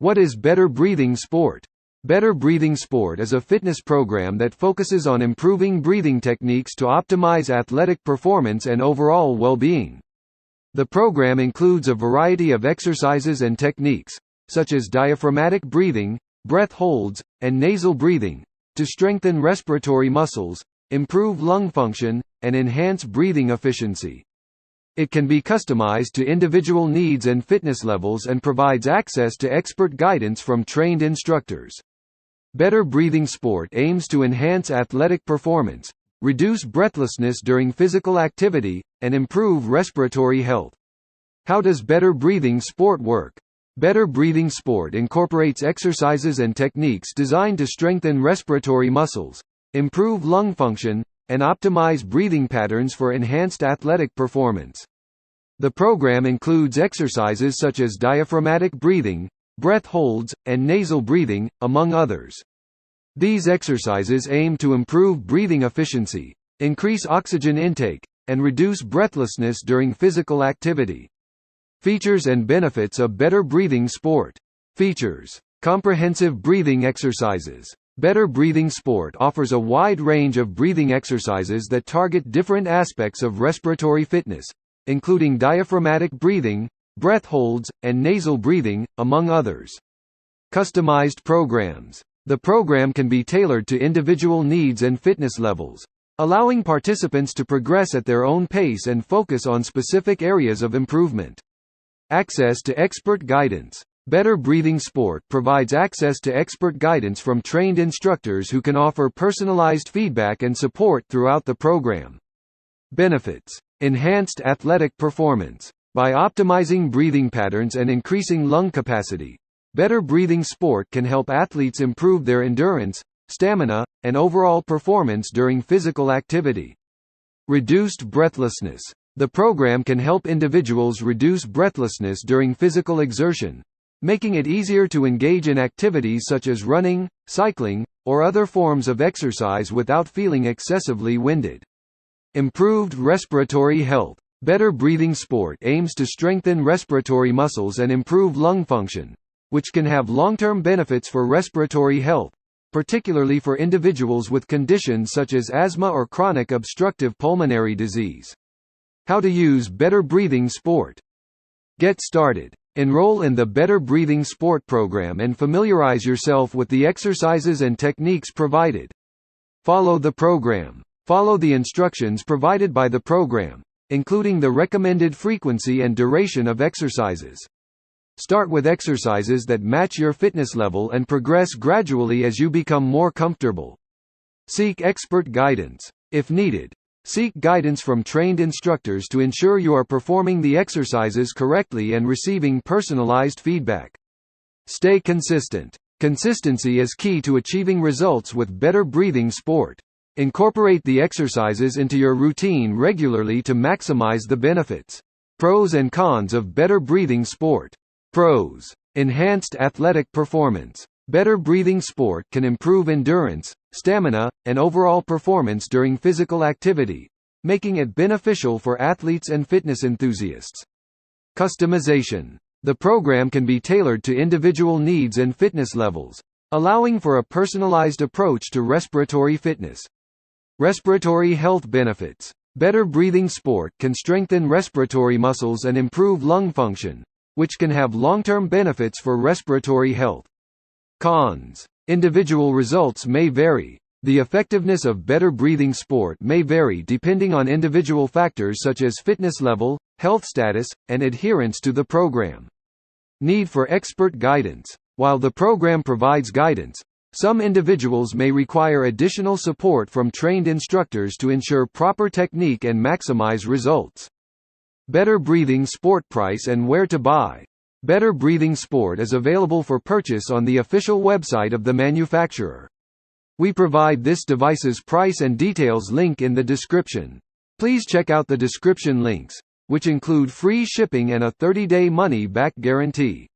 What is Better Breathing Sport? Better Breathing Sport is a fitness program that focuses on improving breathing techniques to optimize athletic performance and overall well-being. The program includes a variety of exercises and techniques, such as diaphragmatic breathing, breath holds, and nasal breathing, to strengthen respiratory muscles, improve lung function, and enhance breathing efficiency. It can be customized to individual needs and fitness levels and provides access to expert guidance from trained instructors. Better Breathing Sport aims to enhance athletic performance, reduce breathlessness during physical activity, and improve respiratory health. How does Better Breathing Sport work? Better Breathing Sport incorporates exercises and techniques designed to strengthen respiratory muscles, improve lung function, and optimize breathing patterns for enhanced athletic performance. The program includes exercises such as diaphragmatic breathing, breath holds, and nasal breathing, among others. These exercises aim to improve breathing efficiency, increase oxygen intake, and reduce breathlessness during physical activity. Features and benefits of Better Breathing Sport. Features: comprehensive breathing exercises. Better Breathing Sport offers a wide range of breathing exercises that target different aspects of respiratory fitness, including diaphragmatic breathing, breath holds, and nasal breathing, among others. Customized programs. The program can be tailored to individual needs and fitness levels, allowing participants to progress at their own pace and focus on specific areas of improvement. Access to expert guidance. Better Breathing Sport provides access to expert guidance from trained instructors who can offer personalized feedback and support throughout the program. Benefits: enhanced athletic performance. By optimizing breathing patterns and increasing lung capacity, Better Breathing Sport can help athletes improve their endurance, stamina, and overall performance during physical activity. Reduced breathlessness. The program can help individuals reduce breathlessness during physical exertion, making it easier to engage in activities such as running, cycling, or other forms of exercise without feeling excessively winded. Improved respiratory health. Better Breathing Sport aims to strengthen respiratory muscles and improve lung function, which can have long-term benefits for respiratory health, particularly for individuals with conditions such as asthma or chronic obstructive pulmonary disease. How to use Better Breathing Sport. Get started. Enroll in the Better Breathing Sport program and familiarize yourself with the exercises and techniques provided. Follow the program. Follow the instructions provided by the program, including the recommended frequency and duration of exercises. Start with exercises that match your fitness level and progress gradually as you become more comfortable. Seek expert guidance. If needed, seek guidance from trained instructors to ensure you are performing the exercises correctly and receiving personalized feedback. Stay consistent. Consistency is key to achieving results with Better Breathing Sport. Incorporate the exercises into your routine regularly to maximize the benefits. Pros and cons of Better Breathing Sport. Pros: enhanced athletic performance. Better Breathing Sport can improve endurance, stamina, and overall performance during physical activity, making it beneficial for athletes and fitness enthusiasts. Customization. The program can be tailored to individual needs and fitness levels, allowing for a personalized approach to respiratory fitness. Respiratory health benefits. Better Breathing Sport can strengthen respiratory muscles and improve lung function, which can have long-term benefits for respiratory health. Cons. Individual results may vary. The effectiveness of Better Breathing Sport may vary depending on individual factors such as fitness level, health status, and adherence to the program. Need for expert guidance. While the program provides guidance, some individuals may require additional support from trained instructors to ensure proper technique and maximize results. Better Breathing Sport price and where to buy. Better Breathing Sport is available for purchase on the official website of the manufacturer. We provide this device's price and details link in the description. Please check out the description links, which include free shipping and a 30-day money-back guarantee.